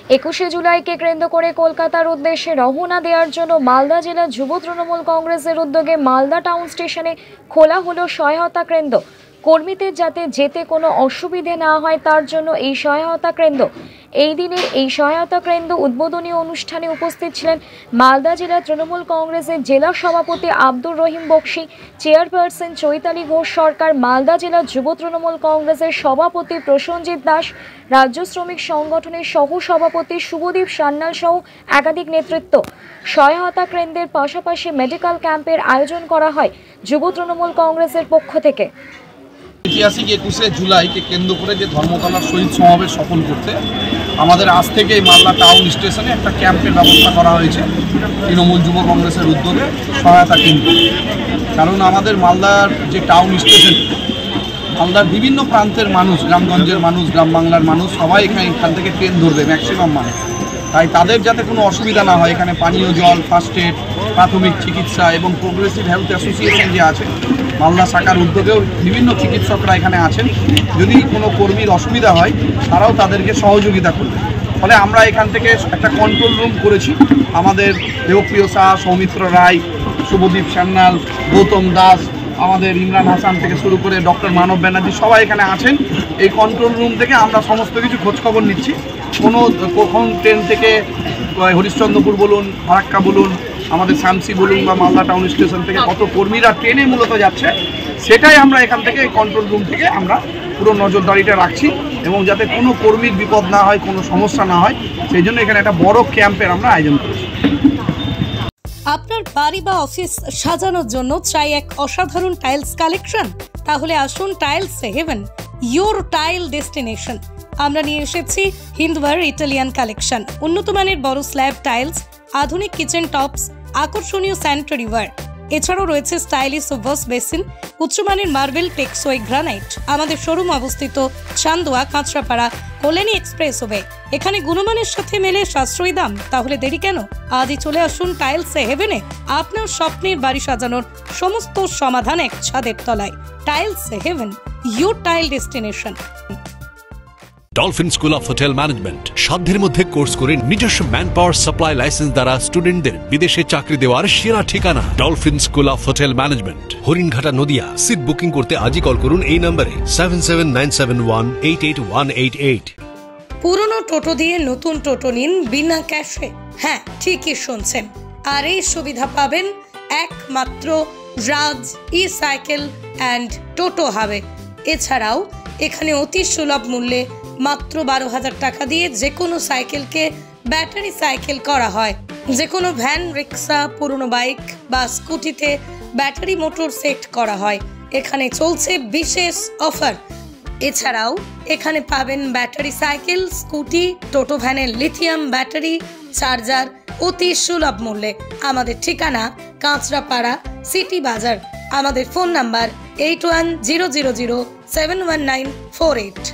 21শে জুলাইকে কেন্দ্র করে কলকাতার উদ্দেশ্যে রওনা দেওয়ার জন্য মালদা জেলা যুব তৃণমূল কংগ্রেসের উদ্যোগে মালদা টাউন স্টেশনে খোলা হলো সহায়তা কেন্দ্র। কর্মীদের যাতে যেতে কোনো অসুবিধে না হয় তার জন্য এই সহায়তা কেন্দ্র। এই দিনের এই সহায়তা কেন্দ্র উদ্বোধনী অনুষ্ঠানে উপস্থিত ছিলেন মালদা জেলা তৃণমূল কংগ্রেসের জেলা সভাপতি আব্দুর রহিম বক্সি, চেয়ারপারসন চৈতালি ঘোষ সরকার, মালদা জেলা যুব তৃণমূল কংগ্রেসের সভাপতি প্রসেনজিৎ দাস, রাজ্য শ্রমিক সংগঠনের সহ সভাপতি শুভদীপ সান্যাল সহ একাধিক নেতৃত্ব। সহায়তা কেন্দ্রের পাশাপাশি মেডিকেল ক্যাম্পের আয়োজন করা হয় যুব তৃণমূল কংগ্রেসের পক্ষ থেকে। ঐতিহাসিক 21শে জুলাইকে কেন্দ্র করে যে ধর্মতলার শহীদ সমাবেশ সফল করতে আমাদের আজ থেকেই মালদা টাউন স্টেশনে একটা ক্যাম্পের ব্যবস্থা করা হয়েছে তৃণমূল যুব কংগ্রেসের উদ্যোগে সহায়তা কেন্দ্র। কারণ আমাদের মালদার যে টাউন স্টেশন, মালদার বিভিন্ন প্রান্তের মানুষ, গ্রামগঞ্জের মানুষ, গ্রাম বাংলার মানুষ সবাই এখান থেকে ট্রেন ধরবে ম্যাক্সিমাম মানুষ। তাই তাদের যাতে কোনো অসুবিধা না হয়, এখানে পানীয় জল, ফার্স্ট এড, প্রাথমিক চিকিৎসা এবং প্রোগ্রেসিভ হেলথ অ্যাসোসিয়েশন যে আছে মালদা শাখার উদ্যোগেও বিভিন্ন চিকিৎসকরা এখানে আছেন। যদি কোনো কর্মীর অসুবিধা হয় তারাও তাদেরকে সহযোগিতা করবে। ফলে আমরা এখান থেকে একটা কন্ট্রোল রুম করেছি। আমাদের দেবপ্রিয় শাহ, সৌমিত্র রায়, শুভদীপ সান্যাল, গৌতম দাস, আমাদের ইমরান হাসান থেকে শুরু করে ডক্টর মানব ব্যানার্জি সবাই এখানে আছেন। এই কন্ট্রোল রুম থেকে আমরা সমস্ত কিছু খোঁজখবর নিচ্ছি। কখন ট্রেন থেকে হরিশ্চন্দ্রপুর বলুন, ফারাক্কা বলুন, আমাদের শামসি বলুন বা মালদা টাউন স্টেশন থেকে কত কর্মীরা ট্রেনে মূলত যাচ্ছে, সেটাই আমরা এখান থেকে কন্ট্রোল রুম থেকে আমরা পুরো নজরদারিটা রাখছি এবং যাতে কোনো কর্মীর বিপদ না হয়, কোনো সমস্যা না হয়, সেই জন্য এখানে একটা বড় ক্যাম্পের আমরা আয়োজন করেছি। আপনার বাড়ি বা অফিস সাজানোর জন্য চাই এক অসাধারণ টাইলস কালেকশন? তাহলে আসুন tiles heaven, your tile destination. আমরা নিয়ে এসেছি হিন্দওয়ার ইটালিয়ান কালেকশন, উন্নত মানের বড় স্ল্যাব টাইলস, আধুনিক কিচেন টপস, আকর্ষণীয় স্যানিটারি ওয়্যার। এছাড়াও রয়েছে স্টাইলিশ ওয়াশ বেসিন, উচ্চমানের মার্বেল, টেকসই গ্রানাইট। আমাদের শোরুম অবস্থিত চান্দোয়া, কাঁচরাপাড়া, কল্যাণী এক্সপ্রেসওয়ে। এখানে গুণমানের সাথে মেলে সাশ্রয়ী দাম। তাহলে দেরি কেন? আজই চলে আসুন টাইলস হেভেনে। আপনার স্বপ্নের বাড়ি সাজানোর সমস্ত সমাধান এক ছাদের তলায়। Tiles heaven, your tile destination. Dolphin school of hotel management সাধ্যের মধ্যে কোর্স করে নিজস্ব ম্যান পাওয়ার সাপ্লাই লাইসেন্স দ্বারা স্টুডেন্টদের বিদেশে চাকরি দেওয়ার সেরা ঠিকানা Dolphin school of hotel management, Haringhata, Nadia. Seat booking করতে আজই কল করুন এই নম্বরে 7797188188। পুরনো টোটো দিয়ে নতুন টোটো নিন বিনা ক্যাশে। হ্যাঁ, ঠিকই শুনছেন। আর এই সুবিধা পাবেন একমাত্র রাজ ই সাইকেল অ্যান্ড টোটো হাবে। এছাড়াও এখানে অতি সুলভ মূল্যে মাত্র 12,000 টাকা দিয়ে যে কোনো সাইকেলকে ব্যাটারি সাইকেল করা হয়। যে কোনো ভ্যান, রিক্সা, পুরনো বাইক বা স্কুটিতে ব্যাটারি মোটর সেট করা হয়। এখানে চলছে বিশেষ অফার। এছাড়াও এখানে পাবেন ব্যাটারি সাইকেল, স্কুটি, টোটো ভ্যানের লিথিয়াম ব্যাটারি, চার্জার অতি সুলভ মূল্যে। আমাদের ঠিকানা কাঁচরাপাড়া, সিটি বাজার। আমাদের ফোন নাম্বার 8100071948।